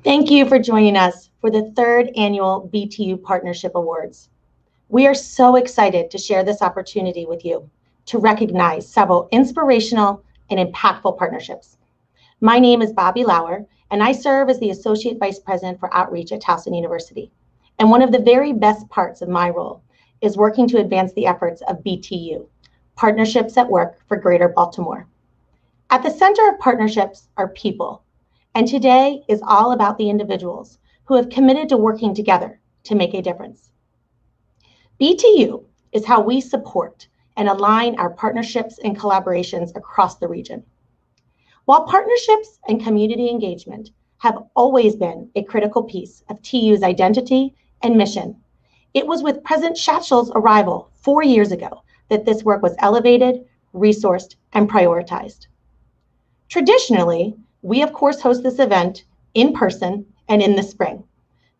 Thank you for joining us for the third annual BTU Partnership Awards. We are so excited to share this opportunity with you to recognize several inspirational and impactful partnerships. My name is Bobby Lauer, and I serve as the Associate Vice President for Outreach at Towson University. And one of the very best parts of my role is working to advance the efforts of BTU, Partnerships at Work for Greater Baltimore. At the center of partnerships are people, and today is all about the individuals who have committed to working together to make a difference. BTU is how we support and align our partnerships and collaborations across the region. While partnerships and community engagement have always been a critical piece of TU's identity and mission, it was with President Schatzel's arrival 4 years ago that this work was elevated, resourced, and prioritized. Traditionally, we of course host this event in person and in the spring.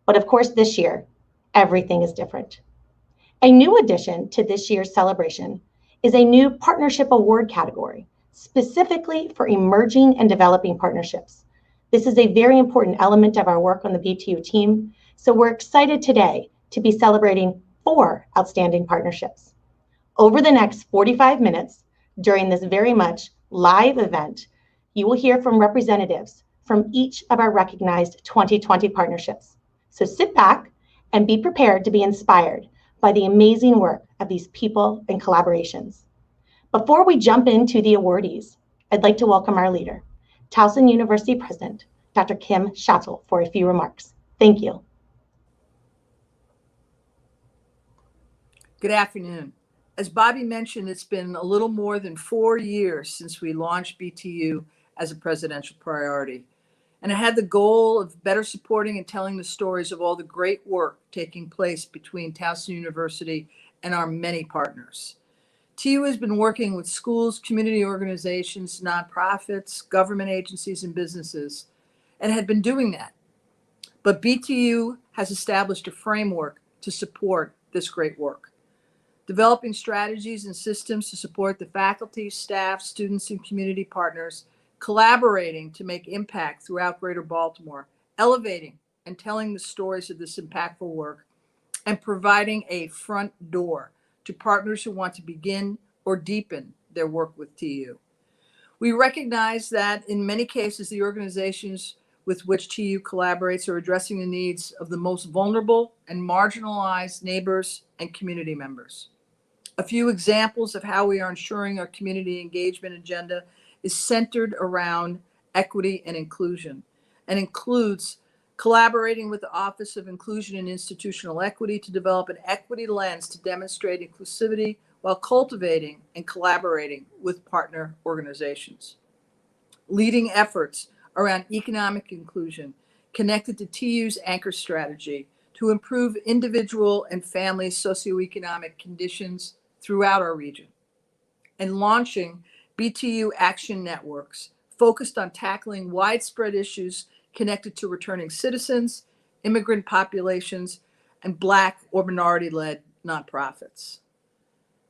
But of course this year, everything is different. A new addition to this year's celebration is a new partnership award category, specifically for emerging and developing partnerships. This is a very important element of our work on the BTU team, so we're excited today to be celebrating 4 outstanding partnerships. Over the next 45 minutes, during this very much live event, you will hear from representatives from each of our recognized 2020 partnerships. So sit back and be prepared to be inspired by the amazing work of these people and collaborations. Before we jump into the awardees, I'd like to welcome our leader, Towson University President, Dr. Kim Schatzel, for a few remarks. Thank you. Good afternoon. As Bobby mentioned, it's been a little more than 4 years since we launched BTU as a presidential priority. And it had the goal of better supporting and telling the stories of all the great work taking place between Towson University and our many partners. TU has been working with schools, community organizations, nonprofits, government agencies, and businesses, and had been doing that. But BTU has established a framework to support this great work, developing strategies and systems to support the faculty, staff, students, and community partners, collaborating to make impact throughout Greater Baltimore, elevating and telling the stories of this impactful work, and providing a front door to partners who want to begin or deepen their work with TU. We recognize that in many cases, the organizations with which TU collaborates are addressing the needs of the most vulnerable and marginalized neighbors and community members. A few examples of how we are ensuring our community engagement agenda is centered around equity and inclusion, and includes collaborating with the Office of Inclusion and Institutional Equity to develop an equity lens to demonstrate inclusivity while cultivating and collaborating with partner organizations. Leading efforts around economic inclusion connected to TU's anchor strategy to improve individual and family socioeconomic conditions throughout our region. And launching BTU Action Networks focused on tackling widespread issues connected to returning citizens, immigrant populations, and Black or minority-led nonprofits.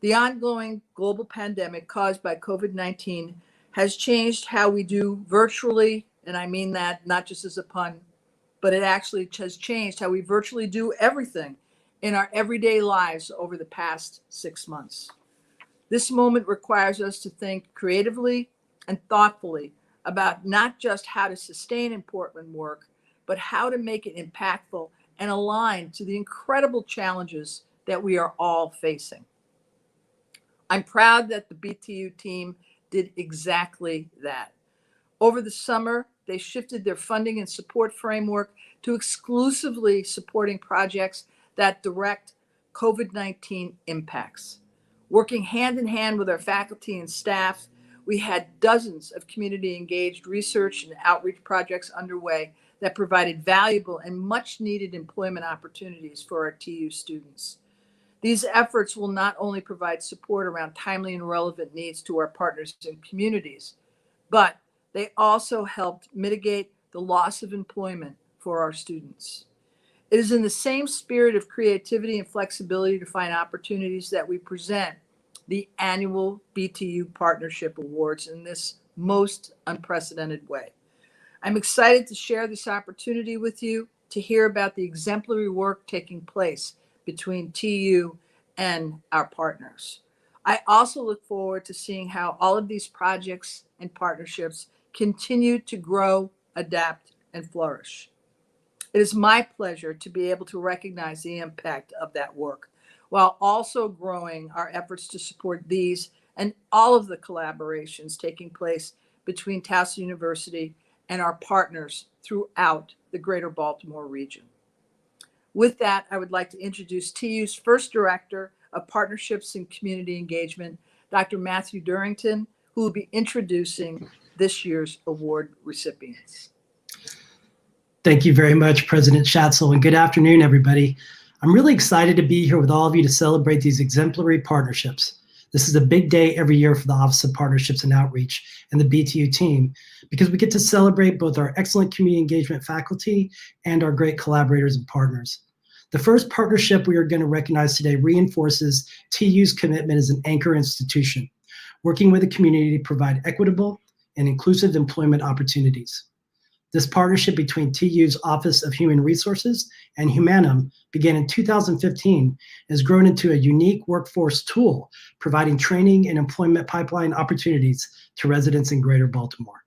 The ongoing global pandemic caused by COVID-19 has changed how we do virtually, and I mean that not just as a pun, but it actually has changed how we virtually do everything in our everyday lives over the past 6 months. This moment requires us to think creatively and thoughtfully about not just how to sustain important work, but how to make it impactful and aligned to the incredible challenges that we are all facing. I'm proud that the BTU team did exactly that. Over the summer, they shifted their funding and support framework to exclusively supporting projects that direct COVID-19 impacts. Working hand in hand with our faculty and staff, we had dozens of community engaged research and outreach projects underway that provided valuable and much needed employment opportunities for our TU students. These efforts will not only provide support around timely and relevant needs to our partners and communities, but they also helped mitigate the loss of employment for our students. It is in the same spirit of creativity and flexibility to find opportunities that we present the annual BTU Partnership Awards in this most unprecedented way. I'm excited to share this opportunity with you to hear about the exemplary work taking place between TU and our partners. I also look forward to seeing how all of these projects and partnerships continue to grow, adapt, and flourish. It is my pleasure to be able to recognize the impact of that work, while also growing our efforts to support these and all of the collaborations taking place between Towson University and our partners throughout the Greater Baltimore region. With that, I would like to introduce TU's first Director of Partnerships and Community Engagement, Dr. Matthew Durrington, who will be introducing this year's award recipients. Thank you very much, President Schatzel, and good afternoon, everybody. I'm really excited to be here with all of you to celebrate these exemplary partnerships. This is a big day every year for the Office of Partnerships and Outreach and the BTU team, because we get to celebrate both our excellent community engagement faculty and our great collaborators and partners. The first partnership we are going to recognize today reinforces TU's commitment as an anchor institution, working with the community to provide equitable and inclusive employment opportunities. This partnership between TU's Office of Human Resources and Humanum began in 2015 and has grown into a unique workforce tool, providing training and employment pipeline opportunities to residents in Greater Baltimore.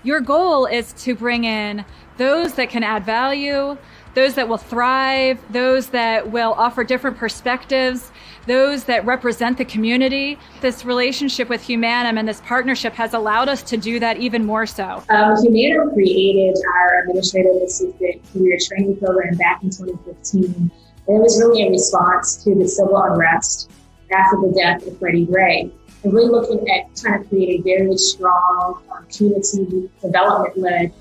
Your goal is to bring in those that can add value, those that will thrive, those that will offer different perspectives, those that represent the community. This relationship with Humanum and this partnership has allowed us to do that even more so. Humanum created our administrative assistant career training program back in 2015. And it was really in response to the civil unrest after the death of Freddie Gray. And we're looking at trying to create a very strong community development-led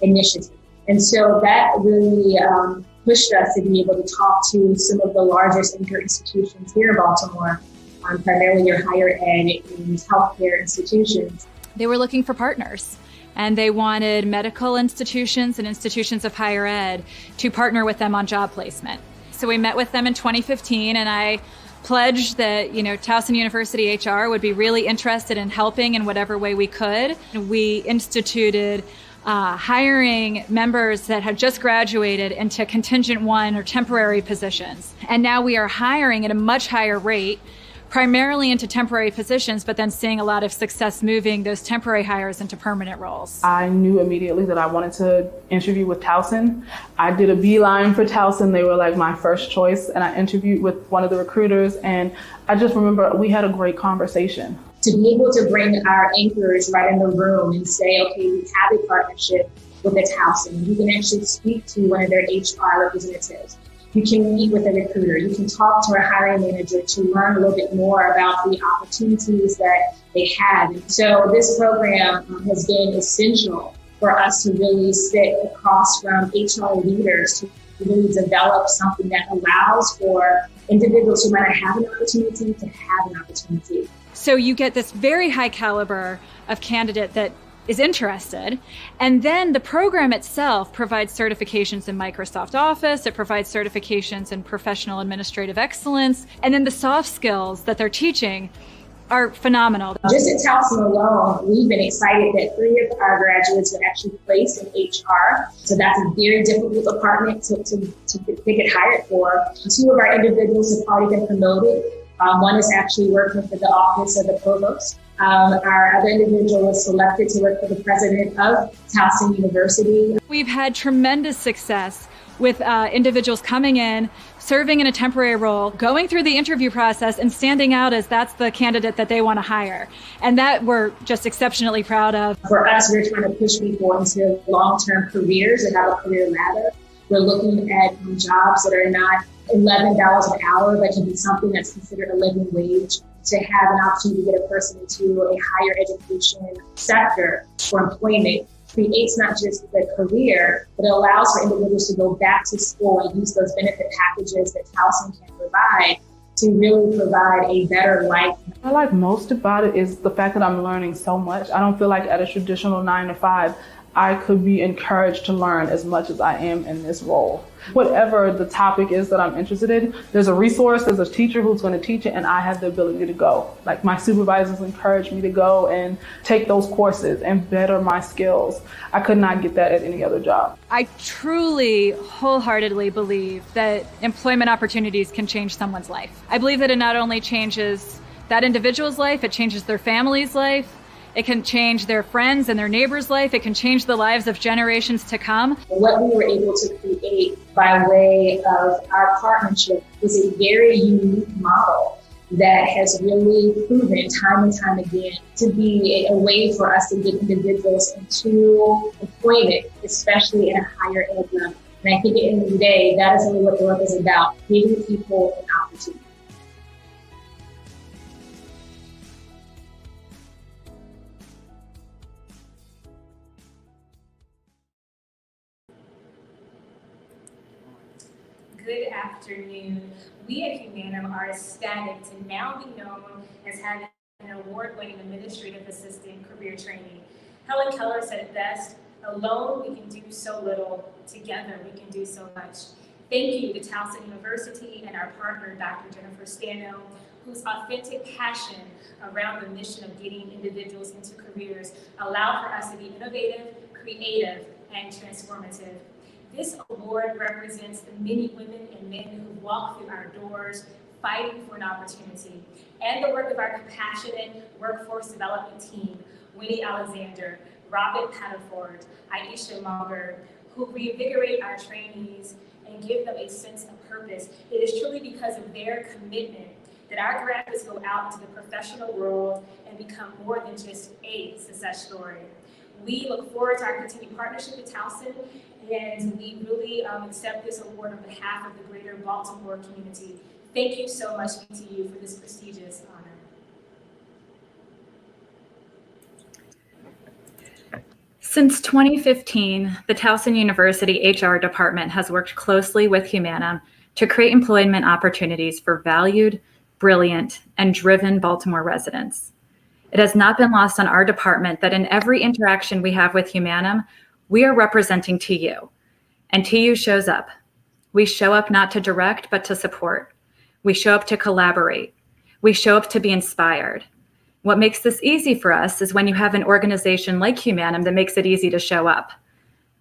initiative. And so that really pushed us to be able to talk to some of the largest anchor institutions here in Baltimore, primarily your higher ed and healthcare institutions. They were looking for partners, and they wanted medical institutions and institutions of higher ed to partner with them on job placement. So we met with them in 2015, and I pledged that, Towson University HR would be really interested in helping in whatever way we could. We instituted hiring members that had just graduated into contingent one or temporary positions. And now we are hiring at a much higher rate, primarily into temporary positions, but then seeing a lot of success moving those temporary hires into permanent roles. I knew immediately that I wanted to interview with Towson. I did a beeline for Towson. They were like my first choice, and I interviewed with one of the recruiters, and I just remember we had a great conversation. To be able to bring our anchors right in the room and say, okay, we have a partnership with a Towson. You can actually speak to one of their HR representatives. You can meet with a recruiter. You can talk to a hiring manager to learn a little bit more about the opportunities that they have. And so this program has been essential for us to really sit across from HR leaders to really develop something that allows for individuals who might not have an opportunity to have an opportunity. So you get this very high caliber of candidate that is interested. And then the program itself provides certifications in Microsoft Office. It provides certifications in professional administrative excellence. And then the soft skills that they're teaching are phenomenal. Just at Towson alone, we've been excited that 3 of our graduates were actually placed in HR. So that's a very difficult department to get hired for. 2 of our individuals have already been promoted. One is actually working for the office of the provost. Our other individual was selected to work for the president of Towson University. We've had tremendous success with individuals coming in, serving in a temporary role, going through the interview process and standing out as that's the candidate that they want to hire. And that we're just exceptionally proud of. For us, we're trying to push people into long-term careers and have a career ladder. We're looking at jobs that are not $11 an hour, but can be something that's considered a living wage, to have an opportunity to get a person into a higher education sector for employment creates not just the career, but it allows for individuals to go back to school and use those benefit packages that Towson can provide to really provide a better life. What I like most about it is the fact that I'm learning so much. I don't feel like at a traditional 9 to 5, I could be encouraged to learn as much as I am in this role. Whatever the topic is that I'm interested in, there's a resource, there's a teacher who's going to teach it, and I have the ability to go. Like, my supervisors encourage me to go and take those courses and better my skills. I could not get that at any other job. I truly, wholeheartedly believe that employment opportunities can change someone's life. I believe that it not only changes that individual's life, it changes their family's life. It can change their friends and their neighbors' life. It can change the lives of generations to come. What we were able to create by way of our partnership was a very unique model that has really proven time and time again to be a way for us to get individuals into employment, especially in a higher ed level. And I think at the end of the day, that is really what the work is about, giving people an opportunity. Good afternoon. We at Humanum are ecstatic to now be known as having an award-winning administrative assistant career trainee. Helen Keller said it best, alone we can do so little, together we can do so much. Thank you to Towson University and our partner, Dr. Jennifer Stano, whose authentic passion around the mission of getting individuals into careers allow for us to be innovative, creative, and transformative. This award represents the many women and men who walk through our doors fighting for an opportunity, and the work of our compassionate workforce development team, Winnie Alexander, Robin Pattaford, Aisha Munger, who reinvigorate our trainees and give them a sense of purpose. It is truly because of their commitment that our graduates go out into the professional world and become more than just a success story. We look forward to our continued partnership with Towson, and we really accept this award on behalf of the Greater Baltimore community. Thank you so much, BTU, for this prestigious honor. Since 2015, the Towson University HR department has worked closely with Humanum to create employment opportunities for valued, brilliant, and driven Baltimore residents. It has not been lost on our department that in every interaction we have with Humanum, we are representing TU, and TU shows up. We show up not to direct, but to support. We show up to collaborate. We show up to be inspired. What makes this easy for us is when you have an organization like Humanum that makes it easy to show up.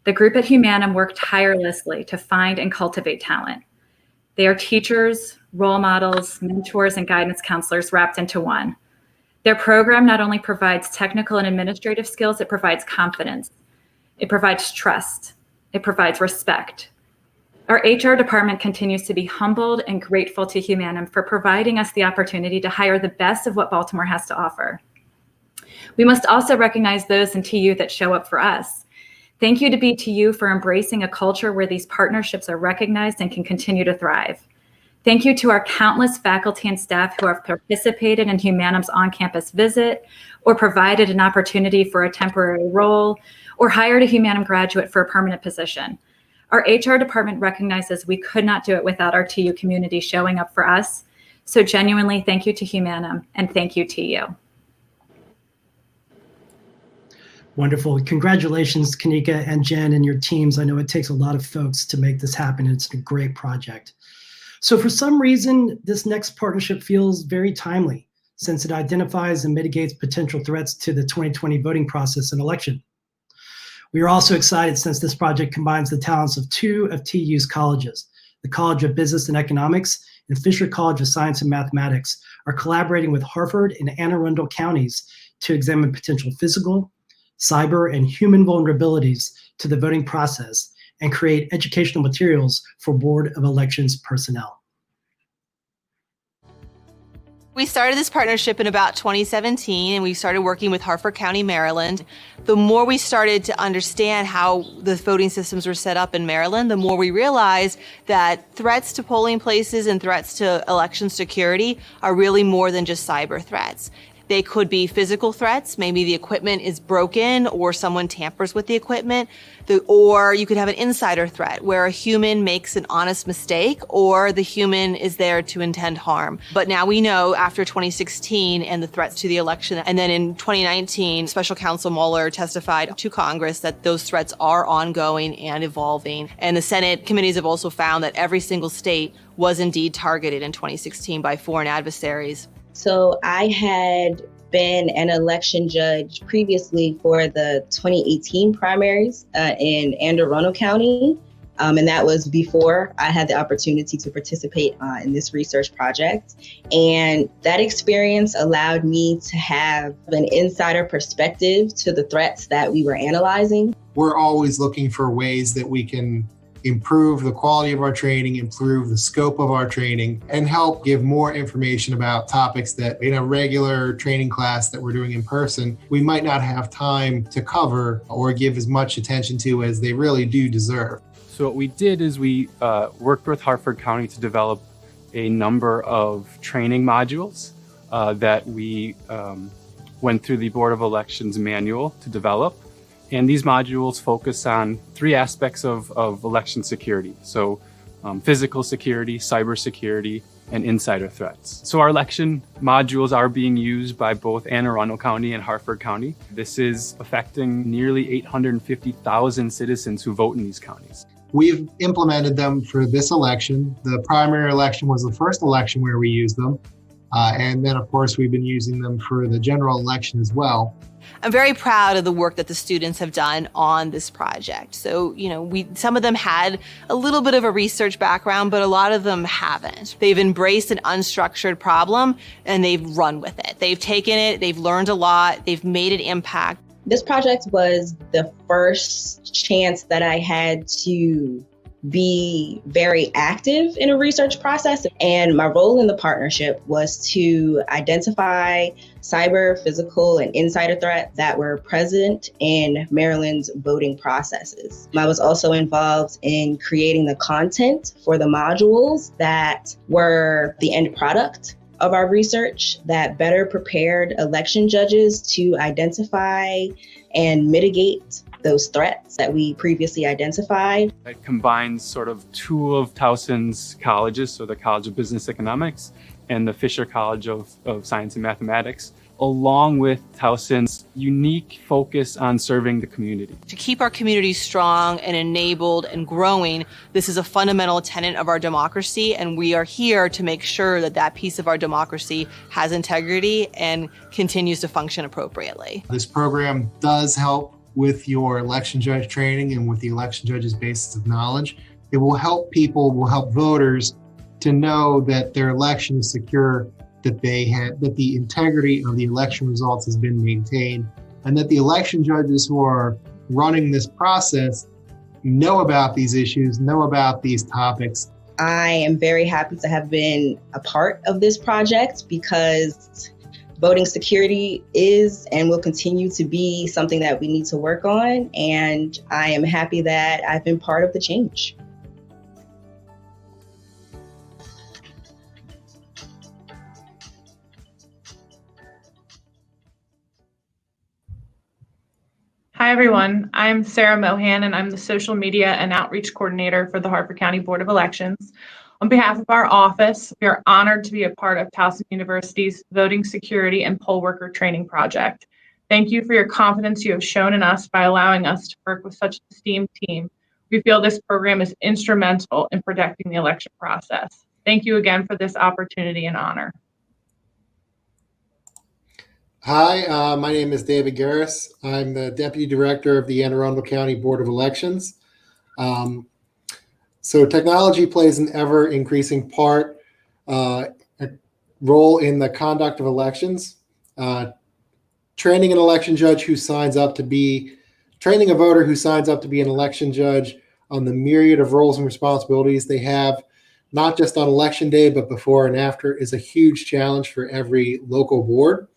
The group at Humanum worked tirelessly to find and cultivate talent. They are teachers, role models, mentors, and guidance counselors wrapped into one. Their program not only provides technical and administrative skills, it provides confidence. It provides trust. It provides respect. Our HR department continues to be humbled and grateful to Humanum for providing us the opportunity to hire the best of what Baltimore has to offer. We must also recognize those in TU that show up for us. Thank you to BTU for embracing a culture where these partnerships are recognized and can continue to thrive. Thank you to our countless faculty and staff who have participated in Humanum's on-campus visit or provided an opportunity for a temporary role or hired a Humanum graduate for a permanent position. Our HR department recognizes we could not do it without our TU community showing up for us. So genuinely, thank you to Humanum and thank you TU. Wonderful. Congratulations, Kanika and Jen and your teams. I know it takes a lot of folks to make this happen. It's a great project. So for some reason, this next partnership feels very timely since it identifies and mitigates potential threats to the 2020 voting process and election. We are also excited since this project combines the talents of two of TU's colleges. The College of Business and Economics and Fisher College of Science and Mathematics are collaborating with Harford and Anne Arundel counties to examine potential physical, cyber, and human vulnerabilities to the voting process and create educational materials for Board of Elections personnel. We started this partnership in about 2017, and we started working with Harford County, Maryland. The more we started to understand how the voting systems were set up in Maryland, the more we realized that threats to polling places and threats to election security are really more than just cyber threats. They could be physical threats. Maybe the equipment is broken or someone tampers with the equipment. Or you could have an insider threat where a human makes an honest mistake or the human is there to intend harm. But now we know after 2016 and the threats to the election, and then in 2019, Special Counsel Mueller testified to Congress that those threats are ongoing and evolving. And the Senate committees have also found that every single state was indeed targeted in 2016 by foreign adversaries. So I had been an election judge previously for the 2018 primaries in Anne Arundel County. And that was before I had the opportunity to participate in this research project. And that experience allowed me to have an insider perspective to the threats that we were analyzing. We're always looking for ways that we can improve the quality of our training, improve the scope of our training, and help give more information about topics that in a regular training class that we're doing in person, we might not have time to cover or give as much attention to as they really do deserve. So what we did is we worked with Harford County to develop a number of training modules that we went through the Board of Elections manual to develop. And these modules focus on three aspects of election security. So physical security, cyber security, and insider threats. So our election modules are being used by both Anne Arundel County and Harford County. This is affecting nearly 850,000 citizens who vote in these counties. We've implemented them for this election. The primary election was the first election where we used them. And then, of course, we've been using them for the general election as well. I'm very proud of the work that the students have done on this project. So, some of them had a little bit of a research background, but a lot of them haven't. They've embraced an unstructured problem and they've run with it. They've taken it, they've learned a lot, they've made an impact. This project was the first chance that I had to be very active in a research process. And my role in the partnership was to identify cyber, physical, and insider threats that were present in Maryland's voting processes. I was also involved in creating the content for the modules that were the end product of our research that better prepared election judges to identify and mitigate those threats that we previously identified. It combines sort of two of Towson's colleges, so the College of Business Economics and the Fisher College of Science and Mathematics, along with Towson's unique focus on serving the community. To keep our community strong and enabled and growing, this is a fundamental tenet of our democracy, and we are here to make sure that that piece of our democracy has integrity and continues to function appropriately. This program does help with your election judge training and with the election judge's basis of knowledge. It will help voters to know that their election is secure, that the integrity of the election results has been maintained, and that the election judges who are running this process know about these issues, know about these topics. I am very happy to have been a part of this project because voting security is and will continue to be something that we need to work on, and I am happy that I've been part of the change. Hi, everyone. I'm Sarah Mohan, and I'm the Social Media and Outreach Coordinator for the Harford County Board of Elections. On behalf of our office, we are honored to be a part of Towson University's Voting Security and Poll Worker Training Project. Thank you for your confidence you have shown in us by allowing us to work with such an esteemed team. We feel this program is instrumental in protecting the election process. Thank you again for this opportunity and honor. Hi, my name is David Garris. I'm the Deputy Director of the Anne Arundel County Board of Elections. So technology plays an ever-increasing a role in the conduct of elections. Training a voter who signs up to be an election judge on the myriad of roles and responsibilities they have, not just on election day, but before and after, is a huge challenge for every local board.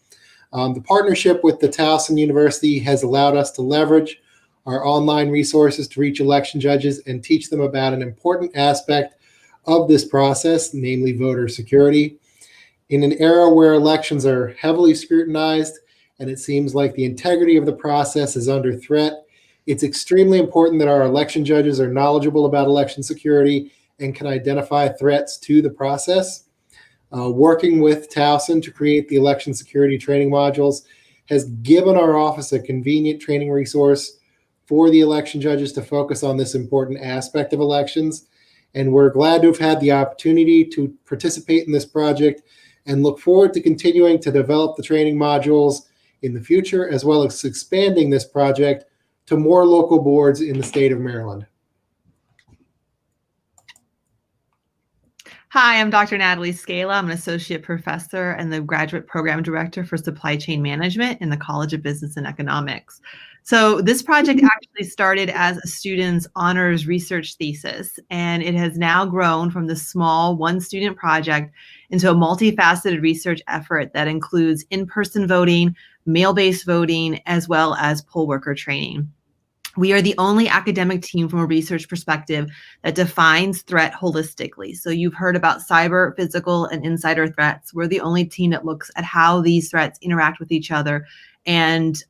The partnership with the Towson University has allowed us to leverage our online resources to reach election judges and teach them about an important aspect of this process, namely voter security. In an era where elections are heavily scrutinized and it seems like the integrity of the process is under threat, it's extremely important that our election judges are knowledgeable about election security and can identify threats to the process. Working with Towson to create the election security training modules has given our office a convenient training resource for the election judges to focus on this important aspect of elections. And we're glad to have had the opportunity to participate in this project and look forward to continuing to develop the training modules in the future, as well as expanding this project to more local boards in the state of Maryland. Hi, I'm Dr. Natalie Scala. I'm an associate professor and the graduate program director for supply chain management in the College of Business and Economics. So this project actually started as a student's honors research thesis, and it has now grown from the small one-student project into a multifaceted research effort that includes in-person voting, mail-based voting, as well as poll worker training. We are the only academic team from a research perspective that defines threat holistically. So you've heard about cyber, physical, and insider threats. We're the only team that looks at how these threats interact with each other and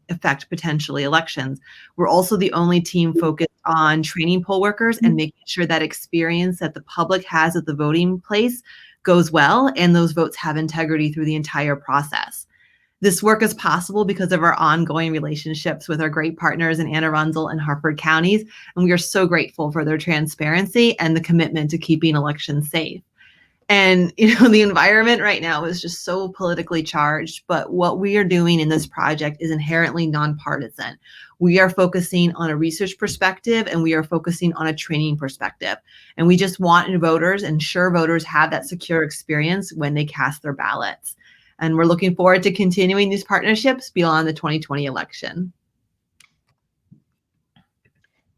affect potentially elections. We're also the only team focused on training poll workers and making sure that experience that the public has at the voting place goes well and those votes have integrity through the entire process. This work is possible because of our ongoing relationships with our great partners in Anne Arundel and Harford counties, and we are so grateful for their transparency and the commitment to keeping elections safe. And, the environment right now is just so politically charged, but what we are doing in this project is inherently nonpartisan. We are focusing on a research perspective and we are focusing on a training perspective. And we just want voters, ensure voters have that secure experience when they cast their ballots. And we're looking forward to continuing these partnerships beyond the 2020 election.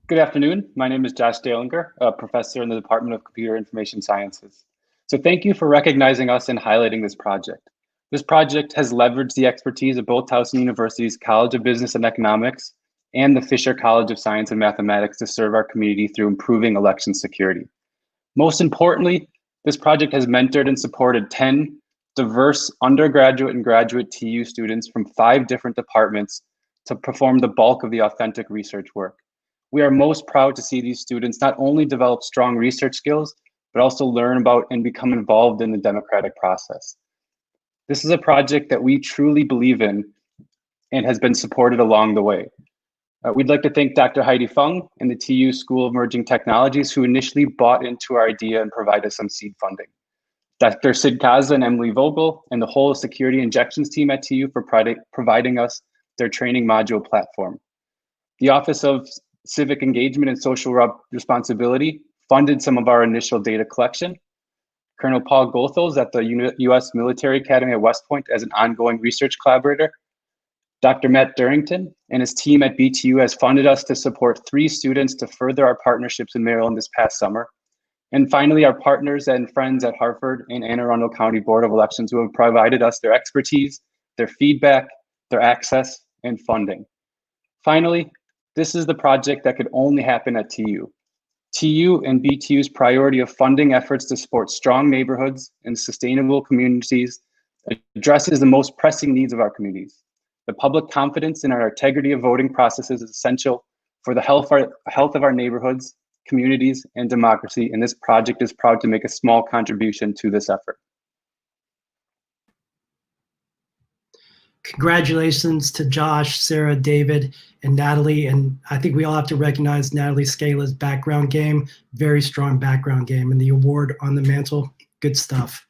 Good afternoon. My name is Josh Dalinger, a professor in the Department of Computer Information Sciences. So thank you for recognizing us and highlighting this project. This project has leveraged the expertise of both Towson University's College of Business and Economics and the Fisher College of Science and Mathematics to serve our community through improving election security. Most importantly, this project has mentored and supported 10 diverse undergraduate and graduate TU students from 5 different departments to perform the bulk of the authentic research work. We are most proud to see these students not only develop strong research skills, but also learn about and become involved in the democratic process. This is a project that we truly believe in and has been supported along the way. We'd like to thank Dr. Heidi Fung and the TU School of Emerging Technologies who initially bought into our idea and provided some seed funding. Dr. Sid Kaza and Emily Vogel and the whole security injections team at TU for providing us their training module platform. The Office of Civic Engagement and Social Responsibility funded some of our initial data collection. Colonel Paul Goethals at the U.S. Military Academy at West Point as an ongoing research collaborator. Dr. Matt Durrington and his team at BTU has funded us to support 3 students to further our partnerships in Maryland this past summer. And finally, our partners and friends at Harford and Anne Arundel County Board of Elections who have provided us their expertise, their feedback, their access, and funding. Finally, this is the project that could only happen at TU. TU and BTU's priority of funding efforts to support strong neighborhoods and sustainable communities addresses the most pressing needs of our communities. The public confidence in our integrity of voting processes is essential for the health of our neighborhoods, communities, and democracy, and this project is proud to make a small contribution to this effort. Congratulations to Josh, Sarah, David, and Natalie. And I think we all have to recognize Natalie Scala's background game, very strong background game, and the award on the mantle, good stuff.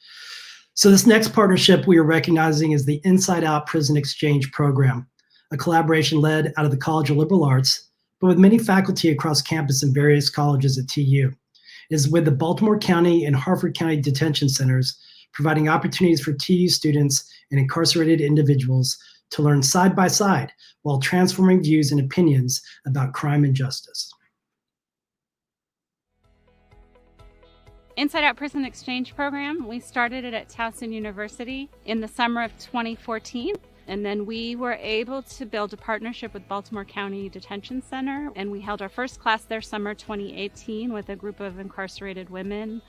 So this next partnership we are recognizing is the Inside Out Prison Exchange Program, a collaboration led out of the College of Liberal Arts, but with many faculty across campus in various colleges at TU. It is with the Baltimore County and Harford County detention centers, providing opportunities for TU students and incarcerated individuals to learn side by side while transforming views and opinions about crime and justice. Inside Out Prison Exchange Program, we started it at Towson University in the summer of 2014. And then we were able to build a partnership with Baltimore County Detention Center. And we held our first class there summer 2018 with a group of incarcerated women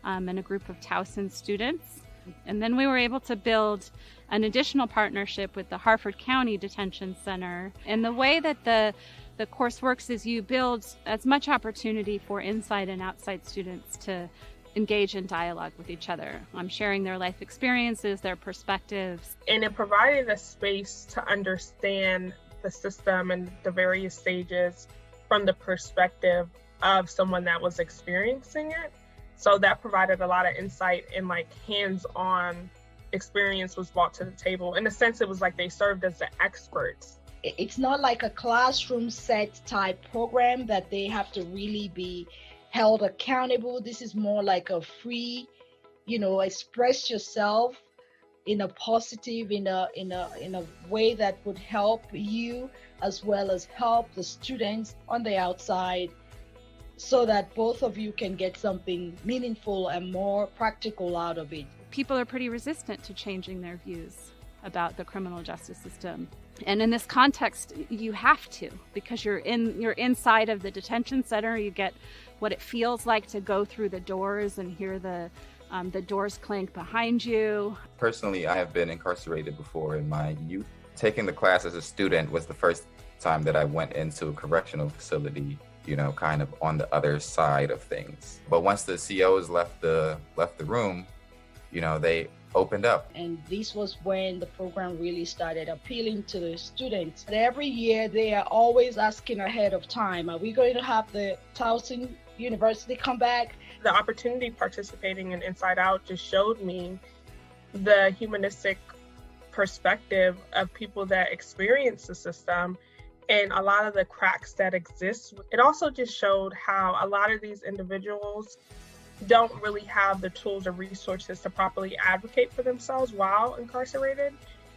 and a group of Towson students. And then we were able to build an additional partnership with the Harford County Detention Center. And the way that the course works is you build as much opportunity for inside and outside students to engage in dialogue with each other. Sharing their life experiences, their perspectives. And it provided a space to understand the system and the various stages from the perspective of someone that was experiencing it. So that provided a lot of insight and like hands-on experience was brought to the table. In a sense, it was like they served as the experts. It's not like a classroom set type program that they have to really be held accountable. This is more like a free, express yourself in a positive, in a way that would help you as well as help the students on the outside, so that both of you can get something meaningful and more practical out of it. People are pretty resistant to changing their views about the criminal justice system. And in this context, you have to, because you're inside of the detention center. You get what it feels like to go through the doors and hear the doors clank behind you. Personally, I have been incarcerated before in my youth. Taking the class as a student was the first time that I went into a correctional facility, kind of on the other side of things. But once the COs left the room, they opened up. And this was when the program really started appealing to the students. And every year they are always asking ahead of time, are we going to have the Towson University come back? The opportunity participating in Inside Out just showed me the humanistic perspective of people that experience the system and a lot of the cracks that exist. It also just showed how a lot of these individuals don't really have the tools or resources to properly advocate for themselves while incarcerated,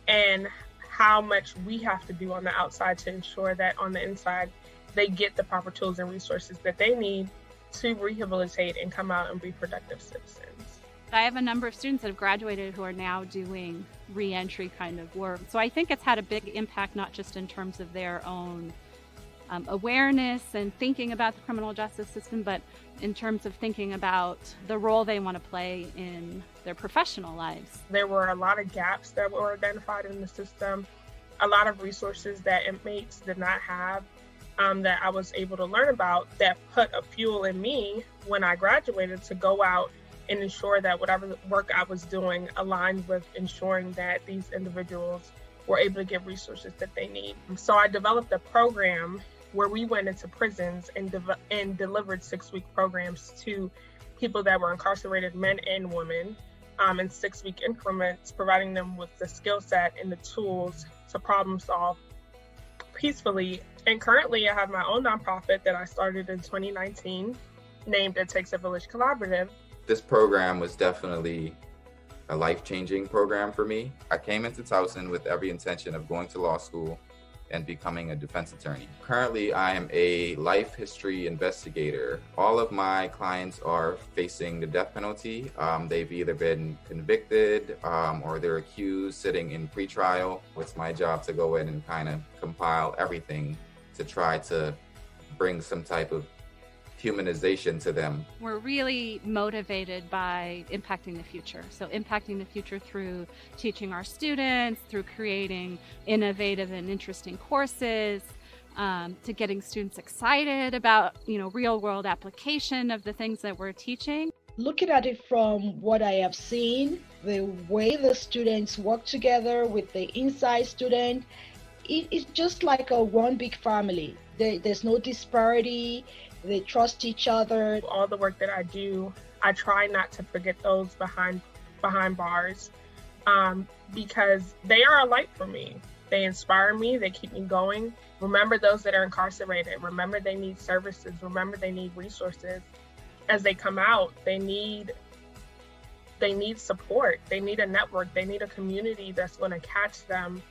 and how much we have to do on the outside to ensure that on the inside they get the proper tools and resources that they need to rehabilitate and come out and be productive citizens. I have a number of students that have graduated who are now doing re-entry kind of work. So I think it's had a big impact, not just in terms of their own awareness and thinking about the criminal justice system, but in terms of thinking about the role they want to play in their professional lives. There were a lot of gaps that were identified in the system, a lot of resources that inmates did not have that I was able to learn about, that put a fuel in me when I graduated to go out and ensure that whatever work I was doing aligned with ensuring that these individuals were able to get resources that they need. So I developed a program where we went into prisons and delivered 6-week programs to people that were incarcerated, men and women, in 6-week increments, providing them with the skill set and the tools to problem solve peacefully. And currently I have my own nonprofit that I started in 2019 named It Takes a Village Collaborative. This program was definitely a life-changing program for me. I came into Towson with every intention of going to law school and becoming a defense attorney. Currently, I am a life history investigator. All of my clients are facing the death penalty. They've either been convicted or they're accused, sitting in pretrial. It's my job to go in and kind of compile everything to try to bring some type of humanization to them. We're really motivated by impacting the future. So impacting the future through teaching our students, through creating innovative and interesting courses, to getting students excited about, real world application of the things that we're teaching. Looking at it from what I have seen, the way the students work together with the inside student, it's just like a one big family. There's no disparity. They trust each other. All the work that I do, I try not to forget those behind bars, because they are a light for me. They inspire me. They keep me going. Remember those that are incarcerated. Remember they need services. Remember they need resources. As they come out, they need support. They need a network. They need a community that's going to catch them.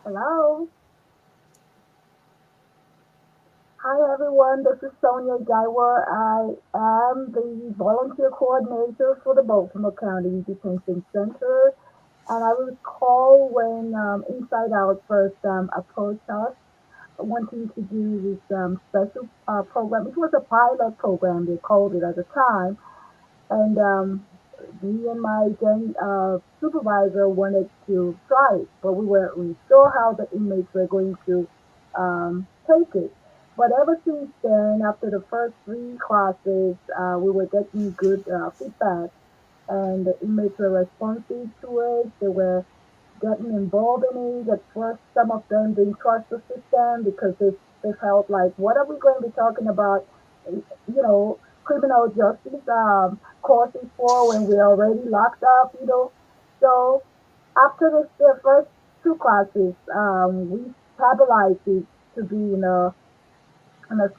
Hello. Hi everyone, this is Sonia Gaiwa. I am the volunteer coordinator for the Baltimore County Detention Center, And I recall when Inside Out first approached us wanting to do this special program. It was a pilot program, they called it at the time. And me and my then supervisor wanted to try it, but we weren't really sure how the inmates were going to take it. But ever since then, after the first 3 classes, we were getting good feedback, and the inmates were responsive to it. They were getting involved in it. At first, some of them didn't trust the system because they felt like, what are we going to be talking about, criminal justice courses for when we're already locked up. So after the first 2 classes, we stabilized it to be in a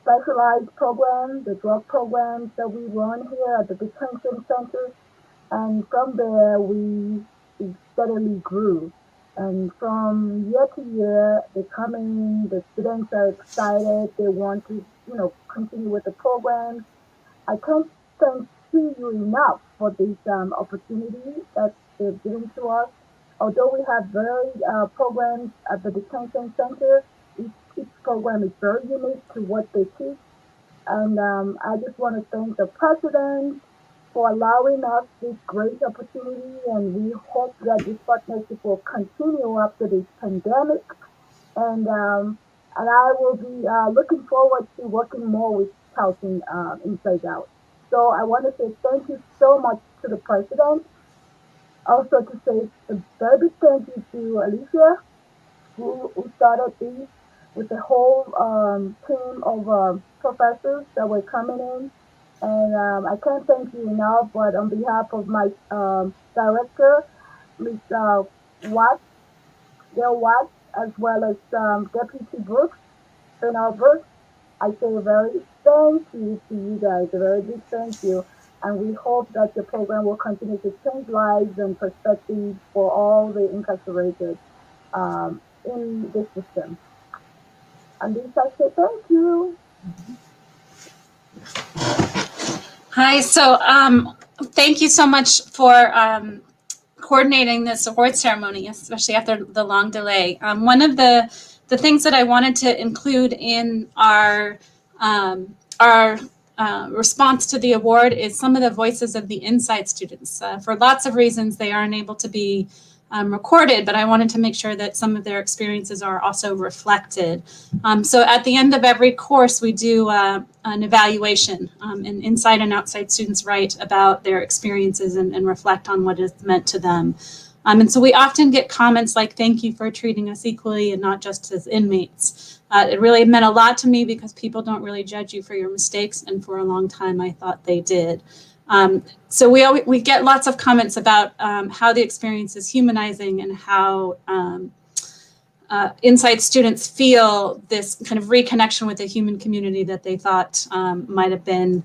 specialized program, the drug programs that we run here at the detention center. And from there, we steadily grew. And from year to year, they come in, the students are excited, they want to, continue with the programs. I can't thank you enough for this opportunity that they've given to us. Although we have varied programs at the detention center, each program is very unique to what they teach. And I just want to thank the president for allowing us this great opportunity, and we hope that this partnership will continue after this pandemic. And I will be looking forward to working more with Towson Inside Out. So I want to say thank you so much to the president. Also to say a very big thank you to Alicia, who started this with the whole team of professors that were coming in. And I can't thank you enough, but on behalf of my director, Ms. Watts, Gail Watts, as well as Deputy Brooks, Bernard Brooks, I say a very thank you to you guys, a very big thank you. And we hope that the program will continue to change lives and perspectives for all the incarcerated in this system. And this I say thank you. Hi, so thank you so much for coordinating this award ceremony, especially after the long delay. One of the things that I wanted to include in our response to the award is some of the voices of the Inside students. For lots of reasons, they aren't able to be recorded, but I wanted to make sure that some of their experiences are also reflected. So at the end of every course, we do an evaluation, and inside and outside students write about their experiences and reflect on what is meant to them. And so we often get comments like, thank you for treating us equally and not just as inmates. It really meant a lot to me because people don't really judge you for your mistakes, and for a long time I thought they did. So we get lots of comments about how the experience is humanizing and how Inside students feel this kind of reconnection with the human community that they thought might have been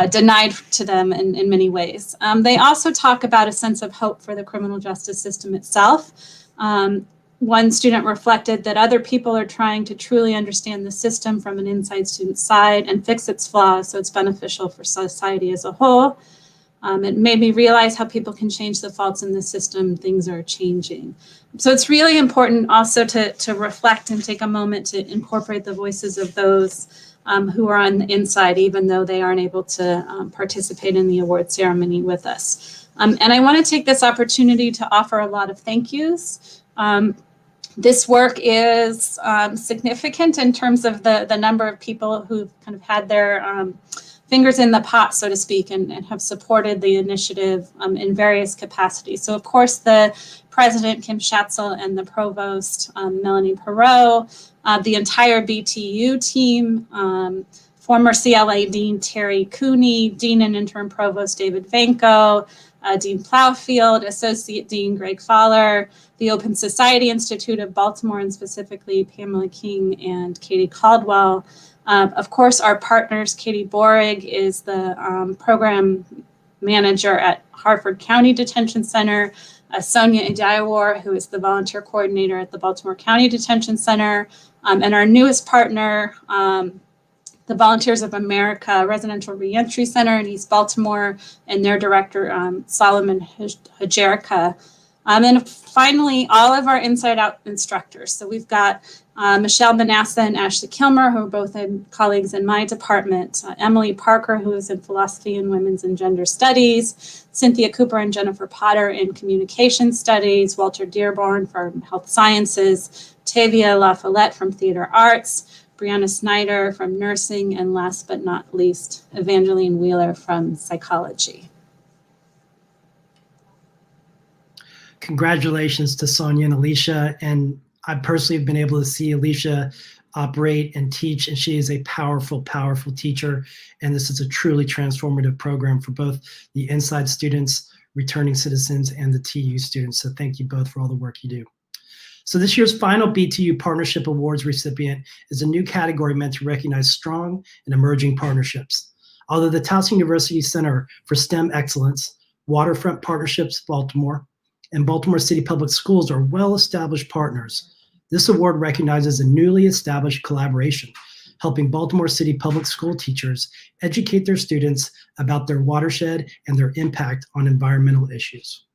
denied to them in many ways. They also talk about a sense of hope for the criminal justice system itself. One student reflected that other people are trying to truly understand the system from an Inside student side and fix its flaws so it's beneficial for society as a whole. It made me realize how people can change the faults in the system. Things are changing. So it's really important also to reflect and take a moment to incorporate the voices of those who are on the inside, even though they aren't able to participate in the award ceremony with us. And I want to take this opportunity to offer a lot of thank yous. This work is significant in terms of the number of people who've kind of had their fingers in the pot, so to speak, and have supported the initiative in various capacities. So of course, the president, Kim Schatzel, and the provost, Melanie Perot, the entire BTU team, former CLA Dean Terry Cooney, Dean and Interim Provost David Vanko, Dean Plowfield, Associate Dean Greg Fowler, the Open Society Institute of Baltimore, and specifically Pamela King and Katie Caldwell. Of course, our partners, Katie Borig is the program manager at Harford County Detention Center, Sonia Idayawar, who is the volunteer coordinator at the Baltimore County Detention Center, and our newest partner, the Volunteers of America Residential Reentry Center in East Baltimore, and their director, Solomon Hajerka. And finally, all of our Inside Out instructors. So we've got Michelle Manassa and Ashley Kilmer, who are both colleagues in my department, Emily Parker, who is in philosophy and women's and gender studies, Cynthia Cooper and Jennifer Potter in communication studies, Walter Dearborn from health sciences, Tavia LaFollette from theater arts, Brianna Snyder from nursing, and last but not least, Evangeline Wheeler from psychology. Congratulations to Sonia and Alicia. And I personally have been able to see Alicia operate and teach, and she is a powerful, powerful teacher. And this is a truly transformative program for both the Inside students, returning citizens, and the TU students. So thank you both for all the work you do. So this year's final BTU Partnership Awards recipient is a new category meant to recognize strong and emerging partnerships. Although the Towson University Center for STEM Excellence, Waterfront Partnerships Baltimore, and Baltimore City Public Schools are well-established partners, this award recognizes a newly established collaboration, helping Baltimore City Public School teachers educate their students about their watershed and their impact on environmental issues.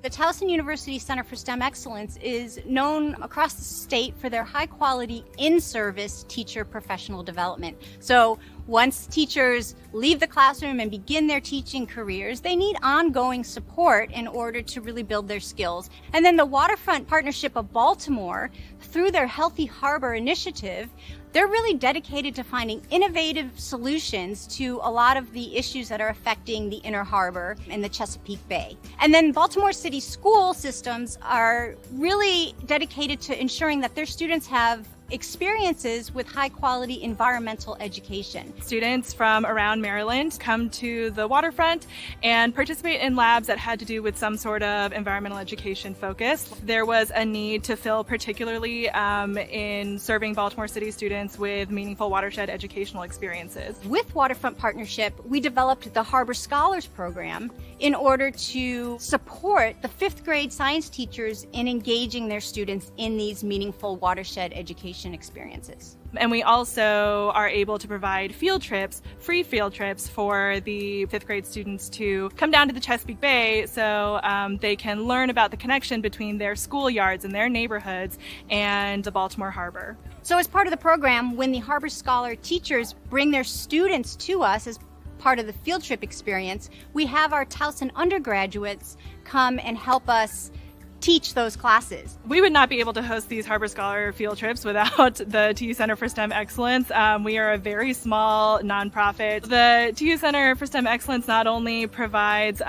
The Towson University Center for STEM Excellence is known across the state for their high-quality, in-service teacher professional development. So once teachers leave the classroom and begin their teaching careers, they need ongoing support in order to really build their skills. And then the Waterfront Partnership of Baltimore, through their Healthy Harbor initiative, they're really dedicated to finding innovative solutions to a lot of the issues that are affecting the Inner Harbor and the Chesapeake Bay. And then Baltimore City school systems are really dedicated to ensuring that their students have experiences with high quality environmental education. Students from around Maryland come to the waterfront and participate in labs that had to do with some sort of environmental education focus. There was a need to fill particularly in serving Baltimore City students with meaningful watershed educational experiences. With Waterfront Partnership, we developed the Harbor Scholars Program in order to support the 5th grade science teachers in engaging their students in these meaningful watershed education experiences. And we also are able to provide field trips, free field trips for the 5th grade students to come down to the Chesapeake Bay so they can learn about the connection between their schoolyards and their neighborhoods and the Baltimore Harbor. So as part of the program, when the Harbor Scholar teachers bring their students to us as part of the field trip experience, we have our Towson undergraduates come and help us teach those classes. We would not be able to host these Harbor Scholar field trips without the TU Center for STEM Excellence. We are a very small nonprofit. The TU Center for STEM Excellence not only provides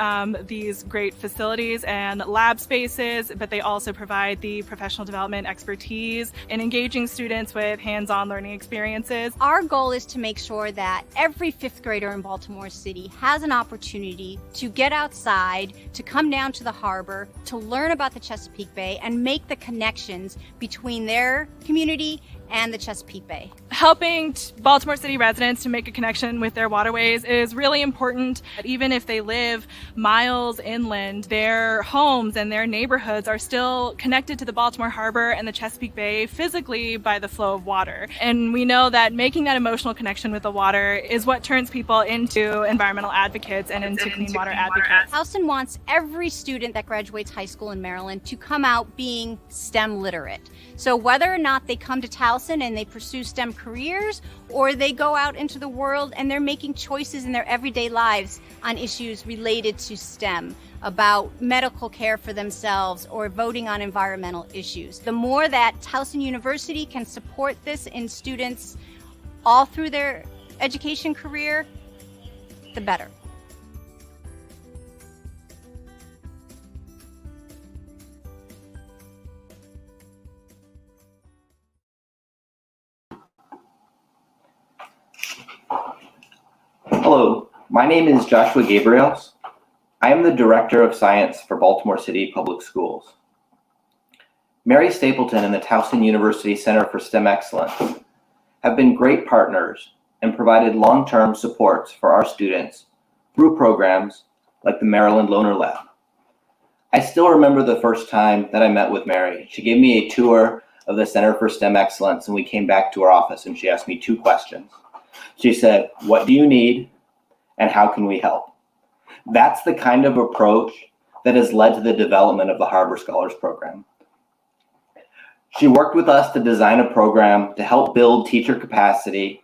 these great facilities and lab spaces, but they also provide the professional development expertise in engaging students with hands-on learning experiences. Our goal is to make sure that every 5th grader in Baltimore City has an opportunity to get outside, to come down to the harbor, to learn about the Chesapeake Bay and make the connections between their community and the Chesapeake Bay. Helping Baltimore City residents to make a connection with their waterways is really important. Even if they live miles inland, their homes and their neighborhoods are still connected to the Baltimore Harbor and the Chesapeake Bay physically by the flow of water. And we know that making that emotional connection with the water is what turns people into environmental advocates and into clean water advocates. Towson wants every student that graduates high school in Maryland to come out being STEM literate. So whether or not they come to Towson and they pursue STEM careers, or they go out into the world and they're making choices in their everyday lives on issues related to STEM, about medical care for themselves or voting on environmental issues. The more that Towson University can support this in students all through their education career, the better. Hello, my name is Joshua Gabriels. I am the Director of Science for Baltimore City Public Schools. Mary Stapleton and the Towson University Center for STEM Excellence have been great partners and provided long-term supports for our students through programs like the Maryland Loner Lab. I still remember the first time that I met with Mary. She gave me a tour of the Center for STEM Excellence, and we came back to our office and she asked me 2 questions. She said, "What do you need and how can we help?" That's the kind of approach that has led to the development of the Harbor Scholars Program. She worked with us to design a program to help build teacher capacity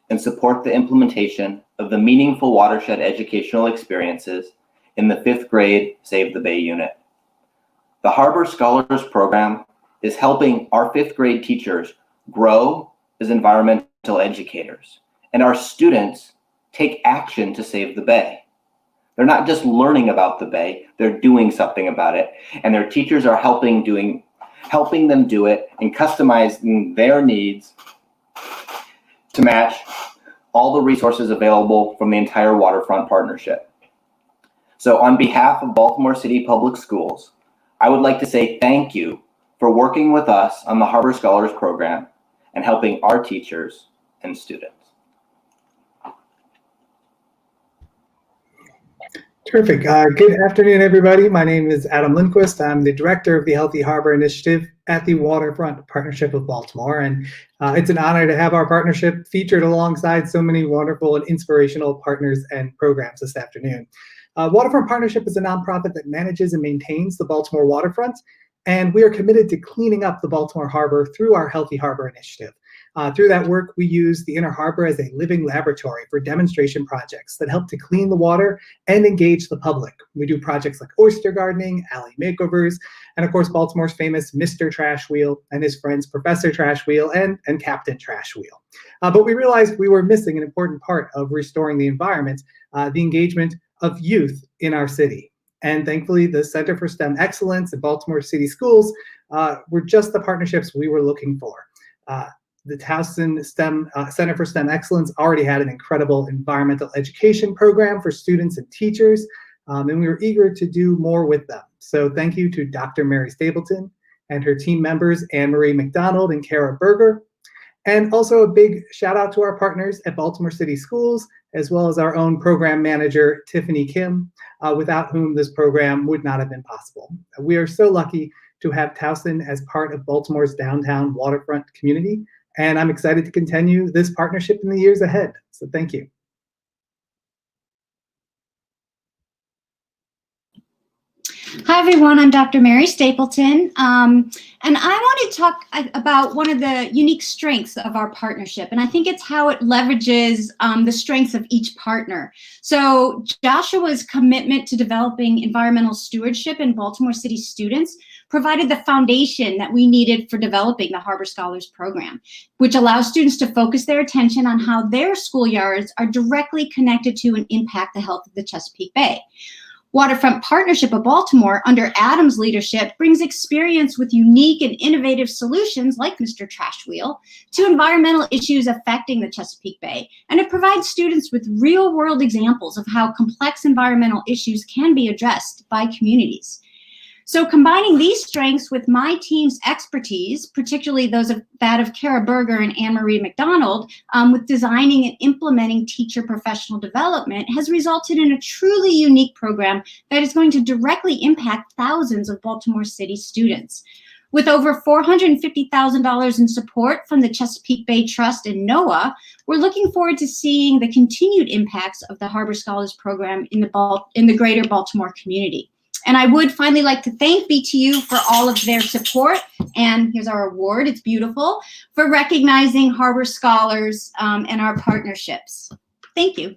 and support the implementation of the meaningful watershed educational experiences in the 5th grade Save the Bay unit. The Harbor Scholars Program is helping our 5th grade teachers grow as environmental educators, and our students take action to save the Bay. They're not just learning about the Bay, they're doing something about it, and their teachers are helping them do it and customizing their needs to match all the resources available from the entire waterfront partnership. So on behalf of Baltimore City Public Schools, I would like to say thank you for working with us on the Harbor Scholars Program and helping our teachers and students. Terrific. Good afternoon, everybody. My name is Adam Lindquist. I'm the director of the Healthy Harbor Initiative at the Waterfront Partnership of Baltimore. And it's an honor to have our partnership featured alongside so many wonderful and inspirational partners and programs this afternoon. Waterfront Partnership is a nonprofit that manages and maintains the Baltimore waterfront, and we are committed to cleaning up the Baltimore Harbor through our Healthy Harbor Initiative. Through that work, we use the Inner Harbor as a living laboratory for demonstration projects that help to clean the water and engage the public. We do projects like oyster gardening, alley makeovers, and of course, Baltimore's famous Mr. Trash Wheel and his friends Professor Trash Wheel and Captain Trash Wheel. But we realized we were missing an important part of restoring the environment, the engagement of youth in our city. And thankfully, the Center for STEM Excellence and Baltimore City Schools were just the partnerships we were looking for. The Towson Center for STEM Excellence already had an incredible environmental education program for students and teachers, and we were eager to do more with them. So thank you to Dr. Mary Stapleton and her team members, Anne-Marie McDonald and Kara Berger. And also a big shout out to our partners at Baltimore City Schools, as well as our own program manager, Tiffany Kim, without whom this program would not have been possible. We are so lucky to have Towson as part of Baltimore's downtown waterfront community, and I'm excited to continue this partnership in the years ahead. So thank you. Hi, everyone. I'm Dr. Mary Stapleton, and I want to talk about one of the unique strengths of our partnership, and I think it's how it leverages the strengths of each partner. So Joshua's commitment to developing environmental stewardship in Baltimore City students provided the foundation that we needed for developing the Harbor Scholars Program, which allows students to focus their attention on how their schoolyards are directly connected to and impact the health of the Chesapeake Bay. Waterfront Partnership of Baltimore, under Adam's leadership, brings experience with unique and innovative solutions like Mr. Trash Wheel to environmental issues affecting the Chesapeake Bay, and it provides students with real-world examples of how complex environmental issues can be addressed by communities. So combining these strengths with my team's expertise, particularly that of Kara Berger and Anne-Marie McDonald, with designing and implementing teacher professional development, has resulted in a truly unique program that is going to directly impact thousands of Baltimore City students. With over $450,000 in support from the Chesapeake Bay Trust and NOAA, we're looking forward to seeing the continued impacts of the Harbor Scholars Program in the greater Baltimore community. And I would finally like to thank BTU for all of their support. And here's our award, it's beautiful, for recognizing Harbor Scholars and our partnerships. Thank you.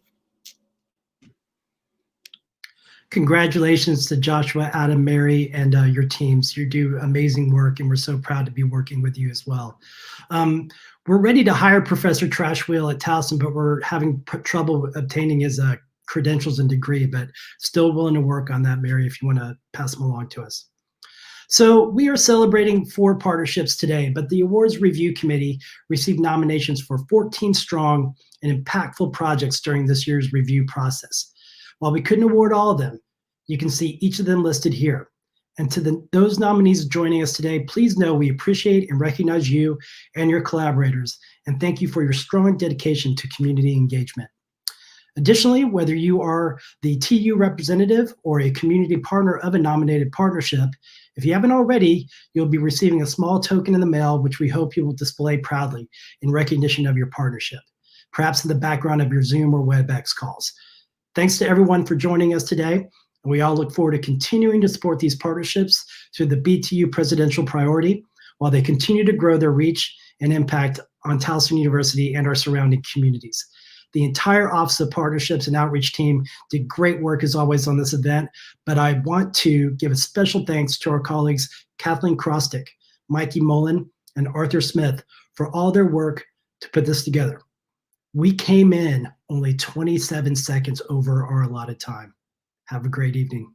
Congratulations to Joshua, Adam, Mary, and your teams. You do amazing work, and we're so proud to be working with you as well. We're ready to hire Professor Trash Wheel at Towson, but we're having trouble obtaining his credentials and degree, but still willing to work on that, Mary, if you want to pass them along to us. So we are celebrating 4 partnerships today, but the Awards Review Committee received nominations for 14 strong and impactful projects during this year's review process. While we couldn't award all of them, you can see each of them listed here. And to those nominees joining us today, please know we appreciate and recognize you and your collaborators, and thank you for your strong dedication to community engagement. Additionally, whether you are the TU representative or a community partner of a nominated partnership, if you haven't already, you'll be receiving a small token in the mail, which we hope you will display proudly in recognition of your partnership, perhaps in the background of your Zoom or WebEx calls. Thanks to everyone for joining us today. And we all look forward to continuing to support these partnerships through the BTU Presidential Priority while they continue to grow their reach and impact on Towson University and our surrounding communities. The entire Office of Partnerships and Outreach team did great work as always on this event, but I want to give a special thanks to our colleagues Kathleen Krostick, Mikey Mullen, and Arthur Smith for all their work to put this together. We came in only 27 seconds over our allotted time. Have a great evening.